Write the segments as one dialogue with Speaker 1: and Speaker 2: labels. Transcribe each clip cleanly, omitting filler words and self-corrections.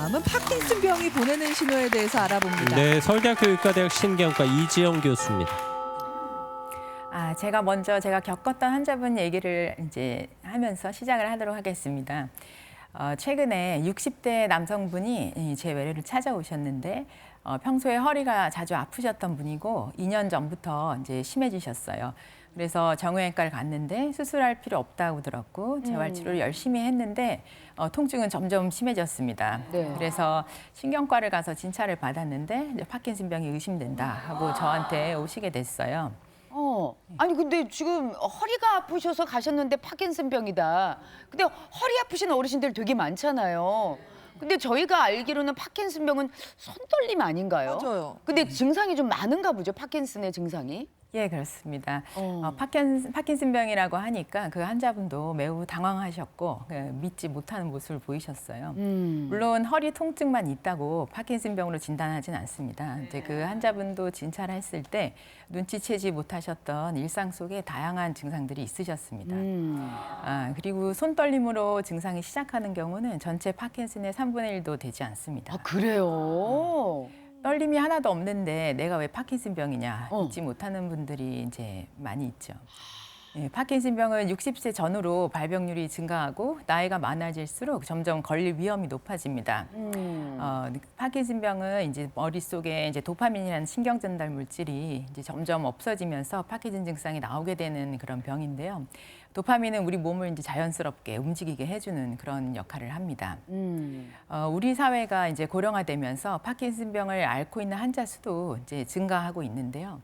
Speaker 1: 다음은 파킨슨병이 보내는 신호에 대해서 알아봅니다.
Speaker 2: 네, 서울대학교 의과대학 신경과 이지영 교수입니다.
Speaker 3: 제가 먼저 제가 겪었던 환자분 얘기를 이제 하면서 시작을 하도록 하겠습니다. 최근에 60대 남성분이 제 외래를 찾아오셨는데 평소에 허리가 자주 아프셨던 분이고 2년 전부터 이제 심해지셨어요. 그래서 정형외과를 갔는데 수술할 필요 없다고 들었고 재활치료를 열심히 했는데 통증은 점점 심해졌습니다.
Speaker 4: 네.
Speaker 3: 그래서 신경과를 가서 진찰을 받았는데 이제 파킨슨병이 의심된다 하고 저한테 오시게 됐어요.
Speaker 4: 아니 근데 지금 허리가 아프셔서 가셨는데 파킨슨병이다. 근데 허리 아프신 어르신들 되게 많잖아요. 근데 저희가 알기로는 파킨슨병은 손떨림 아닌가요?
Speaker 1: 맞아요.
Speaker 4: 근데 증상이 좀 많은가 보죠, 파킨슨의 증상이?
Speaker 3: 예, 그렇습니다. 파킨슨병이라고 하니까 그 환자분도 매우 당황하셨고 믿지 못하는 모습을 보이셨어요. 물론 허리 통증만 있다고 파킨슨병으로 진단하진 않습니다. 이제 그 환자분도 진찰했을 때 눈치채지 못하셨던 일상 속에 다양한 증상들이 있으셨습니다. 그리고 손떨림으로 증상이 시작하는 경우는 전체 파킨슨의 3분의 1도 되지 않습니다.
Speaker 4: 아, 그래요?
Speaker 3: 떨림이 하나도 없는데 내가 왜 파킨슨병이냐 믿지 못하는 분들이 이제 많이 있죠. 예, 파킨슨병은 60세 전후로 발병률이 증가하고 나이가 많아질수록 점점 걸릴 위험이 높아집니다. 파킨슨병은 이제 머릿속에 이제 도파민이라는 신경 전달 물질이 이제 점점 없어지면서 파킨슨 증상이 나오게 되는 그런 병인데요. 도파민은 우리 몸을 이제 자연스럽게 움직이게 해주는 그런 역할을 합니다. 우리 사회가 이제 고령화되면서 파킨슨병을 앓고 있는 환자 수도 이제 증가하고 있는데요.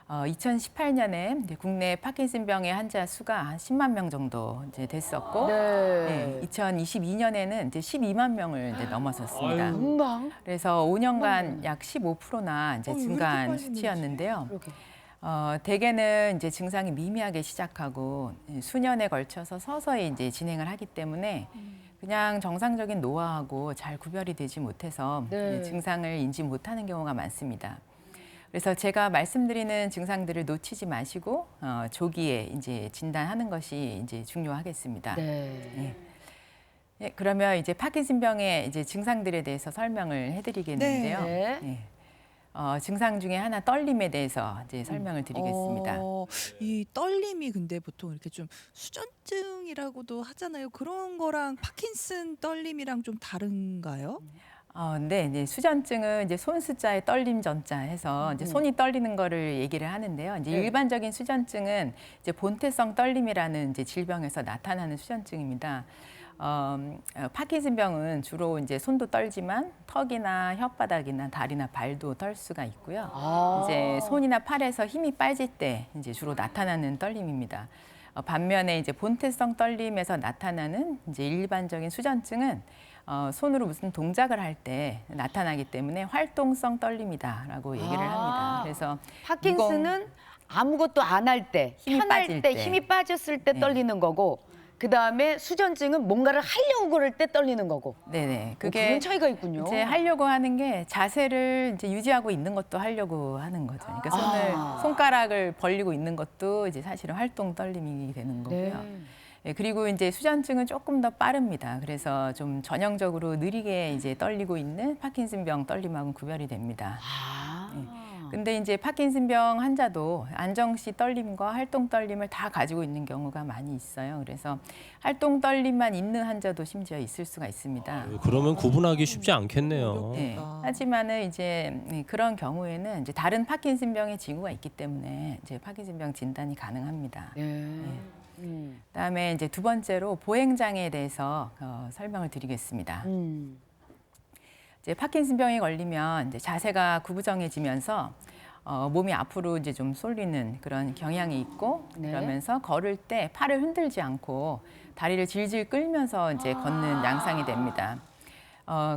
Speaker 3: 2018년에 국내 파킨슨병의 환자 수가 한 10만 명 정도 이제 됐었고,
Speaker 4: 네.
Speaker 3: 2022년에는 이제 12만 명을 이제 넘어섰습니다.
Speaker 4: 금방?
Speaker 3: 그래서 5년간 약 15%나 이제 증가한 수치였는데요.
Speaker 4: 그러게.
Speaker 3: 대개는 이제 증상이 미미하게 시작하고 수년에 걸쳐서 서서히 이제 진행을 하기 때문에 그냥 정상적인 노화하고 잘 구별이 되지 못해서
Speaker 4: 네.
Speaker 3: 증상을 인지 못하는 경우가 많습니다. 그래서 제가 말씀드리는 증상들을 놓치지 마시고 조기에 이제 진단하는 것이 이제 중요하겠습니다.
Speaker 4: 네.
Speaker 3: 예, 그러면 이제 파킨슨병의 이제 증상들에 대해서 설명을 해드리겠는데요.
Speaker 4: 네.
Speaker 3: 예. 증상 중에 하나 떨림에 대해서 이제 설명을 드리겠습니다.
Speaker 1: 이 떨림이 근데 보통 이렇게 좀 수전증이라고도 하잖아요. 그런 거랑 파킨슨 떨림이랑 좀 다른가요?
Speaker 3: 네, 수전증은 이제 손수자에 떨림 전자 해서 이제 손이 떨리는 거를 얘기를 하는데요. 이제
Speaker 4: 네.
Speaker 3: 일반적인 수전증은 이제 본태성 떨림이라는 이제 질병에서 나타나는 수전증입니다. 파킨슨병은 주로 이제 손도 떨지만 턱이나 혓바닥이나 다리나 발도 떨 수가 있고요. 이제 손이나 팔에서 힘이 빠질 때 이제 주로 나타나는 떨림입니다. 반면에 이제 본태성 떨림에서 나타나는 이제 일반적인 수전증은 손으로 무슨 동작을 할 때 나타나기 때문에 활동성 떨림이다라고 얘기를 합니다. 그래서
Speaker 4: 파킨슨은 아무것도 안 할 때,
Speaker 3: 힘이
Speaker 4: 편할
Speaker 3: 빠질
Speaker 4: 때,
Speaker 3: 때.
Speaker 4: 힘이 빠졌을 때
Speaker 3: 네.
Speaker 4: 떨리는 거고, 그 다음에 수전증은 뭔가를 하려고 그럴 때 떨리는 거고.
Speaker 3: 네네.
Speaker 4: 그런 차이가 있군요.
Speaker 3: 이제 하려고 하는 게 자세를 이제 유지하고 있는 것도 하려고 하는 거죠. 그러니까 손가락을 벌리고 있는 것도 이제 사실은 활동 떨림이 되는 거고요.
Speaker 4: 네.
Speaker 3: 예, 그리고 이제 수전증은 조금 더 빠릅니다. 그래서 좀 전형적으로 느리게 이제 떨리고 있는 파킨슨병 떨림하고는 구별이 됩니다. 근데 이제 파킨슨병 환자도 안정시 떨림과 활동 떨림을 다 가지고 있는 경우가 많이 있어요. 그래서 활동 떨림만 있는 환자도 심지어 있을 수가 있습니다.
Speaker 2: 그러면 구분하기 쉽지 않겠네요.
Speaker 3: 네. 하지만은 이제 그런 경우에는 이제 다른 파킨슨병의 징후가 있기 때문에 이제 파킨슨병 진단이 가능합니다. 그다음에 이제 두 번째로 보행장애에 대해서 설명을 드리겠습니다. 이제 파킨슨병에 걸리면 이제 자세가 구부정해지면서 몸이 앞으로 이제 좀 쏠리는 그런 경향이 있고 그러면서 걸을 때 팔을 흔들지 않고 다리를 질질 끌면서 이제 걷는 양상이 됩니다.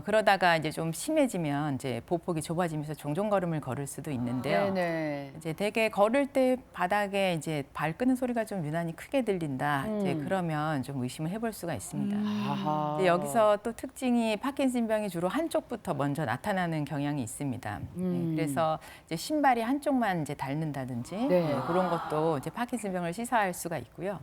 Speaker 3: 그러다가 이제 좀 심해지면 이제 보폭이 좁아지면서 종종 걸음을 걸을 수도 있는데요.
Speaker 4: 네네.
Speaker 3: 이제 되게 걸을 때 바닥에 이제 발 끄는 소리가 좀 유난히 크게 들린다. 이제 그러면 좀 의심을 해볼 수가 있습니다.
Speaker 4: 아하.
Speaker 3: 이제 여기서 또 특징이 파킨슨병이 주로 한쪽부터 먼저 나타나는 경향이 있습니다. 그래서 이제 신발이 한쪽만 이제 닳는다든지
Speaker 4: 네.
Speaker 3: 그런 것도 이제 파킨슨병을 시사할 수가 있고요.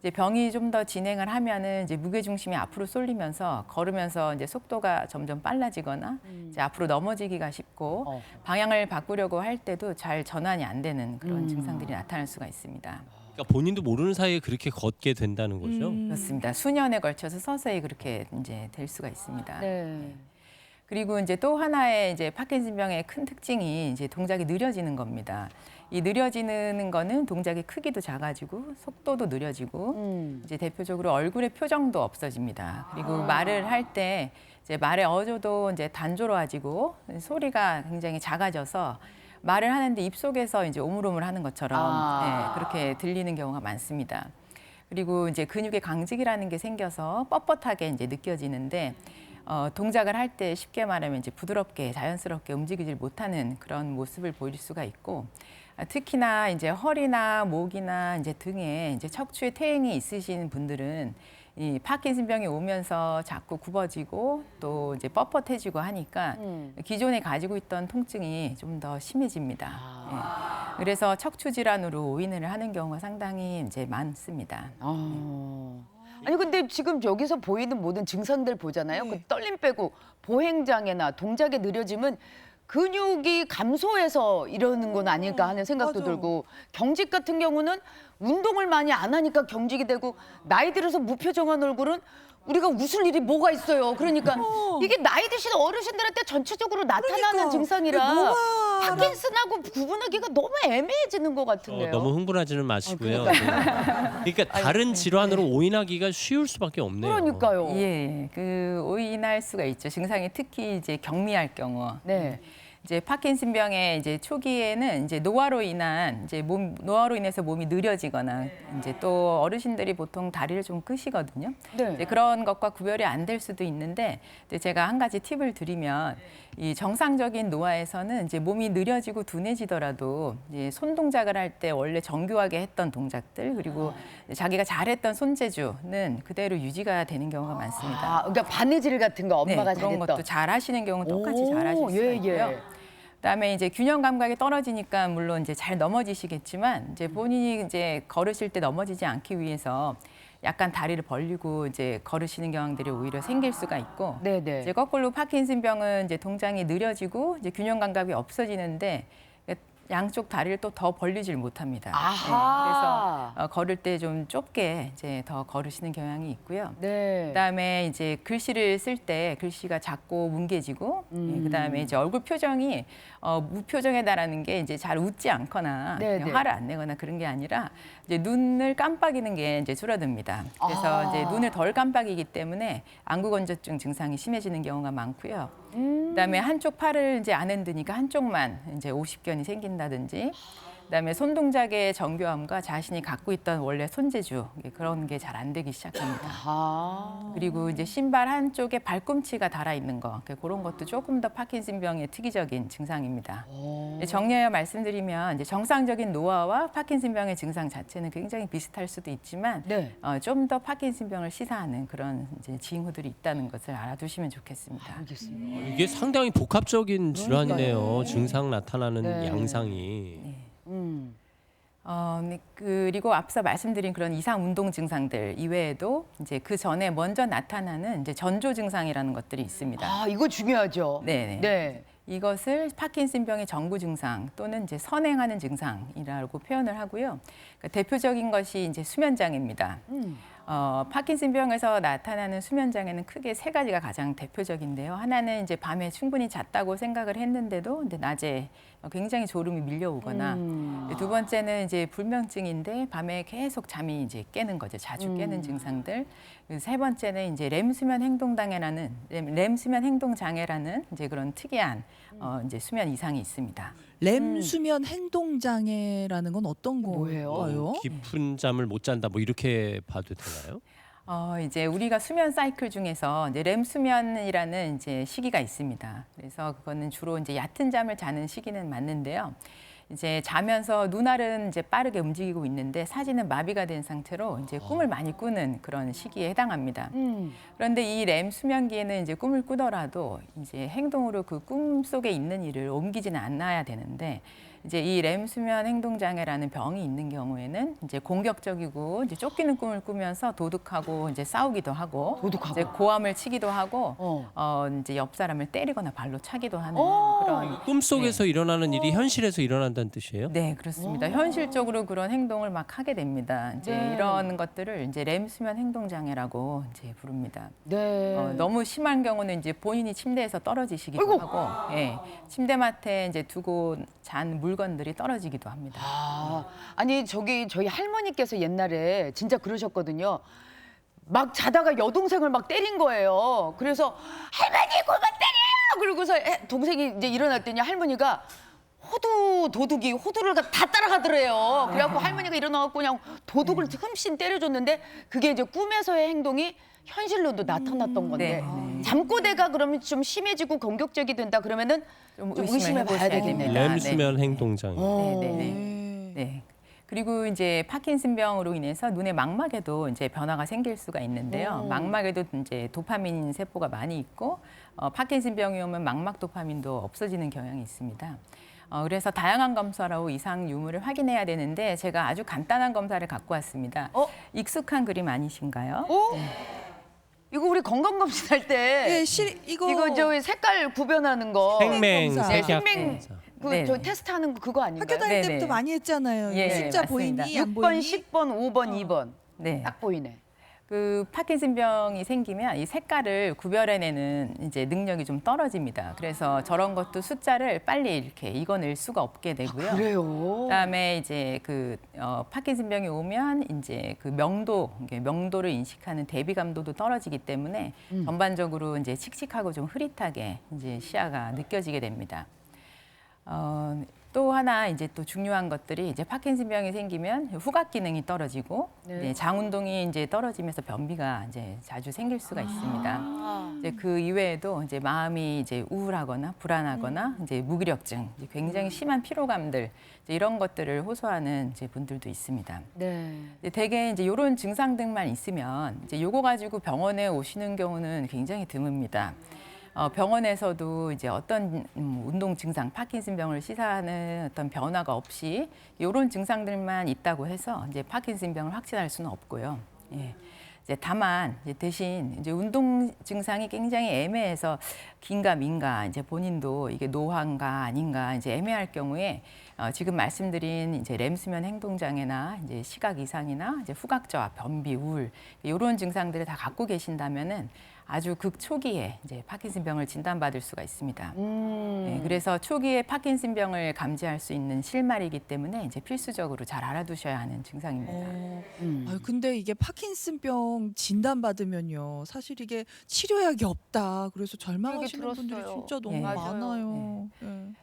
Speaker 3: 이제 병이 좀 더 진행을 하면은 이제 무게 중심이 앞으로 쏠리면서 걸으면서 이제 속도가 점점 빨라지거나 이제 앞으로 넘어지기가 쉽고 방향을 바꾸려고 할 때도 잘 전환이 안 되는 그런 증상들이 나타날 수가 있습니다.
Speaker 2: 그러니까 본인도 모르는 사이에 그렇게 걷게 된다는 거죠.
Speaker 3: 그렇습니다. 수년에 걸쳐서 서서히 그렇게 이제 될 수가 있습니다.
Speaker 4: 네.
Speaker 3: 그리고 이제 또 하나의 이제 파킨슨병의 큰 특징이 이제 동작이 느려지는 겁니다. 이 느려지는 거는 동작의 크기도 작아지고 속도도 느려지고 이제 대표적으로 얼굴의 표정도 없어집니다. 그리고 말을 할 때 이제 말의 어조도 이제 단조로워지고 소리가 굉장히 작아져서 말을 하는데 입속에서 이제 오물오물하는 것처럼 네, 그렇게 들리는 경우가 많습니다. 그리고 이제 근육의 강직이라는 게 생겨서 뻣뻣하게 이제 느껴지는데 동작을 할 때 쉽게 말하면 이제 부드럽게 자연스럽게 움직이질 못하는 그런 모습을 보일 수가 있고 특히나 이제 허리나 목이나 이제 등에 이제 척추에 퇴행이 있으신 분들은 이 파킨슨병이 오면서 자꾸 굽어지고 또 이제 뻣뻣해지고 하니까 기존에 가지고 있던 통증이 좀 더 심해집니다. 예. 그래서 척추 질환으로 오인을 하는 경우가 상당히 이제 많습니다.
Speaker 4: 아니 근데 지금 여기서 보이는 모든 증상들 보잖아요. 그 떨림 빼고 보행장애나 동작의 느려짐은 근육이 감소해서 이러는 건 아닐까 하는 생각도
Speaker 1: 맞아.
Speaker 4: 들고 경직 같은 경우는 운동을 많이 안 하니까 경직이 되고 나이 들어서 무표정한 얼굴은 우리가 웃을 일이 뭐가 있어요. 그러니까 이게 나이 드신 어르신들한테 전체적으로 나타나는
Speaker 1: 그러니까.
Speaker 4: 증상이라
Speaker 1: 노화랑-
Speaker 4: 파킨슨하고 구분하기가 너무 애매해지는 것 같은데요.
Speaker 2: 너무 흥분하지는 마시고요. 그러니까 다른 질환으로 오인하기가 쉬울 수밖에 없네요.
Speaker 4: 그러니까요.
Speaker 3: 예, 그 오인할 수가 있죠. 증상이 특히 이제 경미할 경우.
Speaker 4: 네.
Speaker 3: 이제 파킨슨병의 이제 초기에는 이제 노화로 인해서 몸이 느려지거나 이제 또 어르신들이 보통 다리를 좀 끄시거든요.
Speaker 4: 네.
Speaker 3: 이제 그런 것과 구별이 안 될 수도 있는데 이제 제가 한 가지 팁을 드리면 이 정상적인 노화에서는 이제 몸이 느려지고 둔해지더라도 이제 손 동작을 할 때 원래 정교하게 했던 동작들 그리고 자기가 잘했던 손재주는 그대로 유지가 되는 경우가 많습니다.
Speaker 4: 그러니까 바느질 같은 거 엄마가
Speaker 3: 네, 그런
Speaker 4: 잘했던.
Speaker 3: 것도 잘 하시는 경우 똑같이 잘 하실 수가
Speaker 4: 예,
Speaker 3: 있고요.
Speaker 4: 예.
Speaker 3: 그다음에 이제 균형 감각이 떨어지니까 물론 이제 잘 넘어지시겠지만 이제 본인이 이제 걸으실 때 넘어지지 않기 위해서 약간 다리를 벌리고 이제 걸으시는 경향들이 오히려 생길 수가 있고
Speaker 4: 네네.
Speaker 3: 이제 거꾸로 파킨슨병은 이제 동작이 느려지고 이제 균형 감각이 없어지는데 양쪽 다리를 또 더 벌리질 못합니다.
Speaker 4: 아하.
Speaker 3: 그래서 걸을 때 좀 좁게 이제 더 걸으시는 경향이 있고요.
Speaker 4: 네.
Speaker 3: 그다음에 이제 글씨를 쓸 때 글씨가 작고 뭉개지고 그다음에 이제 얼굴 표정이 무표정에 달하는 게 이제 잘 웃지 않거나
Speaker 4: 네, 네.
Speaker 3: 화를 안 내거나 그런 게 아니라 이제 눈을 깜빡이는 게 이제 줄어듭니다. 그래서 이제 눈을 덜 깜빡이기 때문에 안구건조증 증상이 심해지는 경우가 많고요. 그다음에 한쪽 팔을 이제 안 흔드니까 한쪽만 이제 오십견이 생긴다든지 그다음에 손 동작의 정교함과 자신이 갖고 있던 원래 손재주 그런 게 잘 안 되기 시작합니다. 그리고 이제 신발 한쪽에 발꿈치가 달아 있는 거 그런 것도 조금 더 파킨슨병의 특이적인 증상입니다. 정리하여 말씀드리면 이제 정상적인 노화와 파킨슨병의 증상 자체는 굉장히 비슷할 수도 있지만
Speaker 4: 네.
Speaker 3: 좀 더 파킨슨병을 시사하는 그런 이제 징후들이 있다는 것을 알아두시면 좋겠습니다.
Speaker 4: 알겠습니다.
Speaker 2: 이게 상당히 복합적인 질환이네요. 증상 나타나는
Speaker 4: 네.
Speaker 2: 양상이.
Speaker 3: 네, 그리고 앞서 말씀드린 그런 이상 운동 증상들 이외에도 이제 그 전에 먼저 나타나는 이제 전조 증상이라는 것들이 있습니다.
Speaker 4: 이거 중요하죠.
Speaker 3: 네네.
Speaker 4: 네.
Speaker 3: 이것을 파킨슨병의 정구 증상 또는 이제 선행하는 증상이라고 표현을 하고요. 그러니까 대표적인 것이 이제 수면 장애입니다. 파킨슨병에서 나타나는 수면 장애는 크게 세 가지가 가장 대표적인데요. 하나는 이제 밤에 충분히 잤다고 생각을 했는데도 이제 낮에 굉장히 졸음이 밀려오거나 두 번째는 이제 불면증인데 밤에 계속 잠이 이제 깨는 거죠. 자주 깨는 증상들. 세 번째는 이제 렘 수면 행동 장애라는 이제 그런 특이한 이제 수면 이상이 있습니다.
Speaker 1: 렘 수면 행동 장애라는 건 어떤
Speaker 4: 뭐예요?
Speaker 1: 거예요?
Speaker 2: 깊은 잠을 못 잔다 뭐 이렇게 봐도 되나요?
Speaker 3: 이제 우리가 수면 사이클 중에서 이제 렘 수면이라는 이제 시기가 있습니다. 그래서 그거는 주로 이제 얕은 잠을 자는 시기는 맞는데요. 이제 자면서 눈알은 이제 빠르게 움직이고 있는데 사지는 마비가 된 상태로 이제 꿈을 많이 꾸는 그런 시기에 해당합니다. 그런데 이 렘 수면기에는 이제 꿈을 꾸더라도 이제 행동으로 그 꿈 속에 있는 일을 옮기지는 않아야 되는데 이제 이 렘 수면 행동 장애라는 병이 있는 경우에는 이제 공격적이고 이제 쫓기는 꿈을 꾸면서 도둑하고 이제 싸우기도 하고, 이제 고함을 치기도 하고, 이제 옆 사람을 때리거나 발로 차기도 하는 그런.
Speaker 2: 꿈속에서 일어나는 일이 현실에서 일어난다는 뜻이에요?
Speaker 3: 네, 그렇습니다. 현실적으로 그런 행동을 막 하게 됩니다. 이제 이런 것들을 이제 렘 수면 행동 장애라고 이제 부릅니다.
Speaker 4: 네.
Speaker 3: 너무 심한 경우는 이제 본인이 침대에서 떨어지시기도 하고, 예, 침대맡에 이제 두고 잔 물건들이 떨어지기도 합니다.
Speaker 4: 아니 저기 저희 할머니께서 옛날에 진짜 그러셨거든요. 막 자다가 여동생을 막 때린 거예요. 그래서 할머니 그만 때려요. 그러고서 동생이 이제 일어났더니 할머니가 도둑이 호두를 다 따라가더래요. 그래갖고 할머니가 일어나갖고 그냥 도둑을 흠씬 때려줬는데 그게 이제 꿈에서의 행동이 현실로도 나타났던 건데 잠꼬대가 그러면 좀 심해지고 공격적이 된다 그러면은 좀 의심해 봐야 되겠네요.
Speaker 2: 렘 수면 행동 장애.
Speaker 3: 네. 그리고 이제 파킨슨병으로 인해서 눈의 망막에도 이제 변화가 생길 수가 있는데요. 망막에도 이제 도파민 세포가 많이 있고, 파킨슨병이 오면 망막 도파민도 없어지는 경향이 있습니다. 그래서 다양한 검사로 이상 유무를 확인해야 되는데 제가 아주 간단한 검사를 갖고 왔습니다. 익숙한 그림 아니신가요?
Speaker 4: 이거 우리 건강검진할 때 이거 저 색깔 구별하는 거
Speaker 2: 생맹
Speaker 1: 검사.
Speaker 2: 색약
Speaker 4: 생맹
Speaker 2: 검사.
Speaker 4: 저 테스트하는 거 그거 아닌가요?
Speaker 1: 학교 다닐
Speaker 3: 네네.
Speaker 1: 때부터 많이 했잖아요.
Speaker 3: 예,
Speaker 1: 숫자
Speaker 3: 맞습니다.
Speaker 1: 보이니 안
Speaker 4: 6번,
Speaker 1: 보이니?
Speaker 4: 10번, 5번, 2번
Speaker 3: 네.
Speaker 4: 딱 보이네.
Speaker 3: 그 파킨슨병이 생기면 이 색깔을 구별해내는 이제 능력이 좀 떨어집니다. 그래서 저런 것도 숫자를 빨리 이렇게 읽어낼 수가 없게 되고요.
Speaker 4: 그래요.
Speaker 3: 그다음에 이제 그 파킨슨병이 오면 이제 그 명도를 인식하는 대비감도도 떨어지기 때문에 전반적으로 이제 칙칙하고 좀 흐릿하게 이제 시야가 느껴지게 됩니다. 또 하나 이제 또 중요한 것들이 이제 파킨슨병이 생기면 후각 기능이 떨어지고 장 운동이 이제 떨어지면서 변비가 이제 자주 생길 수가 있습니다. 이제 그 이외에도 이제 마음이 이제 우울하거나 불안하거나 이제 무기력증, 이제 굉장히 심한 피로감들 이제 이런 것들을 호소하는 이제 분들도 있습니다.
Speaker 4: 네.
Speaker 3: 대개 이제 이런 증상들만 있으면 이제 요거 가지고 병원에 오시는 경우는 굉장히 드뭅니다. 병원에서도 이제 어떤 운동 증상, 파킨슨병을 시사하는 어떤 변화가 없이 이런 증상들만 있다고 해서 이제 파킨슨병을 확진할 수는 없고요. 예. 이제 다만 이제 대신 이제 운동 증상이 굉장히 애매해서 긴가 민가 이제 본인도 이게 노화인가 아닌가 이제 애매할 경우에 지금 말씀드린 이제 렘 수면 행동 장애나 이제 시각 이상이나 이제 후각 저하, 변비, 우울 이런 증상들을 다 갖고 계신다면은 아주 극초기에 이제 파킨슨병을 진단받을 수가 있습니다. 네, 그래서 초기에 파킨슨병을 감지할 수 있는 실마리이기 때문에 이제 필수적으로 잘 알아두셔야 하는 증상입니다.
Speaker 1: 아유, 근데 이게 파킨슨병 진단 받으면요, 사실 이게 치료약이 없다. 그래서 절망하시는
Speaker 4: 그렇게
Speaker 1: 분들이
Speaker 4: 들었어요.
Speaker 1: 진짜 너무
Speaker 3: 네.
Speaker 1: 많아요. 네.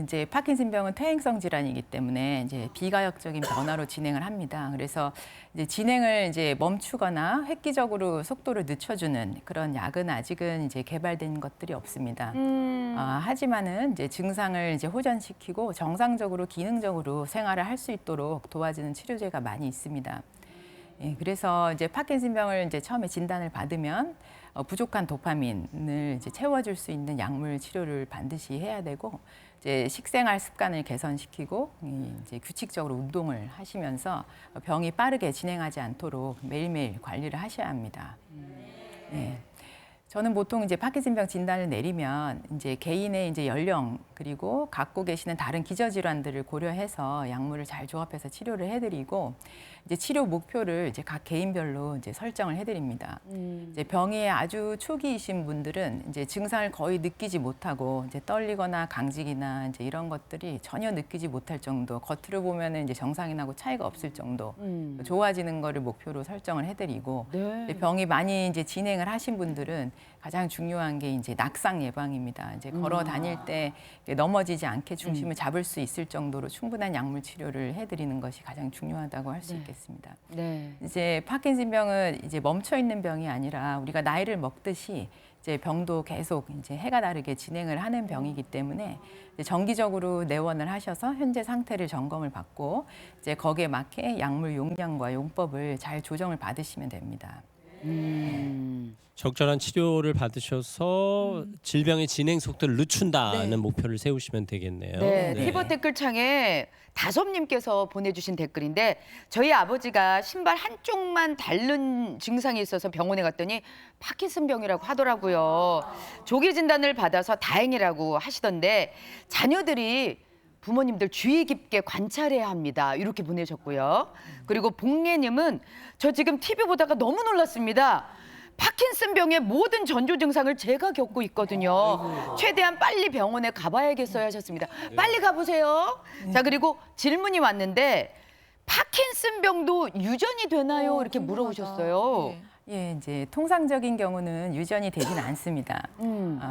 Speaker 3: 이제 파킨슨병은 퇴행성 질환이기 때문에 이제 비가역적인 변화로 진행을 합니다. 그래서 이제 진행을 이제 멈추거나 획기적으로 속도를 늦춰주는 그런 약은 아직은 이제 개발된 것들이 없습니다. 하지만은 이제 증상을 이제 호전시키고 정상적으로 기능적으로 생활을 할 수 있도록 도와주는 치료제가 많이 있습니다. 예, 그래서 이제 파킨슨병을 이제 처음에 진단을 받으면 부족한 도파민을 이제 채워줄 수 있는 약물 치료를 반드시 해야 되고 이제 식생활 습관을 개선시키고 이제 규칙적으로 운동을 하시면서 병이 빠르게 진행하지 않도록 매일매일 관리를 하셔야 합니다. 네. 저는 보통 이제 파킨슨병 진단을 내리면 이제 개인의 이제 연령 그리고 갖고 계시는 다른 기저질환들을 고려해서 약물을 잘 조합해서 치료를 해드리고 이제 치료 목표를 이제 각 개인별로 이제 설정을 해드립니다. 이제 병이 아주 초기이신 분들은 이제 증상을 거의 느끼지 못하고 이제 떨리거나 강직이나 이제 이런 것들이 전혀 느끼지 못할 정도, 겉으로 보면은 이제 정상인하고 차이가 없을 정도 좋아지는 거를 목표로 설정을 해드리고 이제 병이 많이 이제 진행을 하신 분들은 가장 중요한 게 이제 낙상 예방입니다. 이제 걸어 다닐 때 넘어지지 않게 중심을 잡을 수 있을 정도로 충분한 약물 치료를 해드리는 것이 가장 중요하다고 할 수 있겠습니다.
Speaker 4: 네.
Speaker 3: 이제 파킨슨병은 이제 멈춰 있는 병이 아니라 우리가 나이를 먹듯이 이제 병도 계속 이제 해가 다르게 진행을 하는 병이기 때문에 이제 정기적으로 내원을 하셔서 현재 상태를 점검을 받고 이제 거기에 맞게 약물 용량과 용법을 잘 조정을 받으시면 됩니다.
Speaker 2: 적절한 치료를 받으셔서 질병의 진행 속도를 늦춘다는
Speaker 1: 네.
Speaker 2: 목표를 세우시면 되겠네요.
Speaker 4: 네, 티버 댓글창에 다솜님께서 보내주신 댓글인데 저희 아버지가 신발 한쪽만 닳는 증상이 있어서 병원에 갔더니 파킨슨병이라고 하더라고요. 조기 진단을 받아서 다행이라고 하시던데 자녀들이 부모님들 주의 깊게 관찰해야 합니다. 이렇게 보내셨고요. 그리고 복례님은 저 지금 TV 보다가 너무 놀랐습니다. 파킨슨병의 모든 전조 증상을 제가 겪고 있거든요. 최대한 빨리 병원에 가봐야겠어요 하셨습니다. 빨리 가보세요. 자, 그리고 질문이 왔는데 파킨슨병도 유전이 되나요? 이렇게 물어보셨어요.
Speaker 1: 네.
Speaker 3: 예, 이제 통상적인 경우는 유전이 되진 않습니다.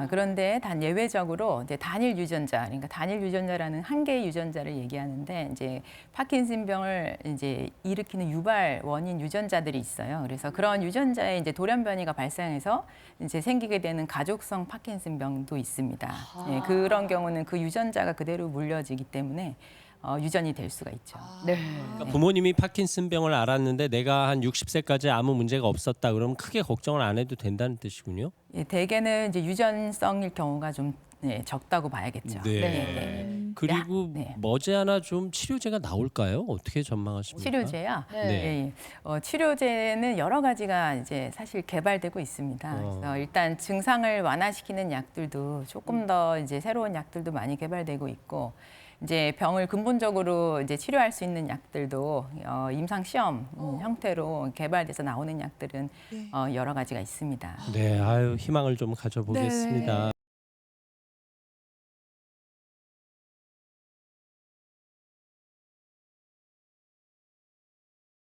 Speaker 3: 그런데 단 예외적으로 이제 단일 유전자, 그러니까 단일 유전자라는 한 개의 유전자를 얘기하는데 이제 파킨슨병을 이제 일으키는 유발 원인 유전자들이 있어요. 그래서 그런 유전자에 이제 돌연변이가 발생해서 이제 생기게 되는 가족성 파킨슨병도 있습니다. 예, 그런 경우는 그 유전자가 그대로 물려지기 때문에 유전이 될 수가 있죠.
Speaker 4: 네.
Speaker 2: 그러니까 부모님이 파킨슨병을 알았는데 내가 한 60세까지 아무 문제가 없었다 그러면 크게 걱정을 안 해도 된다는 뜻이군요.
Speaker 3: 예, 대개는 이제 유전성일 경우가 좀 적다고 봐야겠죠.
Speaker 2: 네. 그리고
Speaker 3: 네.
Speaker 2: 머지않아 좀 치료제가 나올까요? 어떻게 전망하십니까?
Speaker 3: 치료제요.
Speaker 2: 네.
Speaker 3: 치료제는 여러 가지가 이제 사실 개발되고 있습니다. 그래서 일단 증상을 완화시키는 약들도 조금 더 이제 새로운 약들도 많이 개발되고 있고. 이제 병을 근본적으로 이제 치료할 수 있는 약들도 임상 시험 형태로 개발돼서 나오는 약들은 여러 가지가 있습니다.
Speaker 2: 네, 아유 희망을 좀 가져보겠습니다.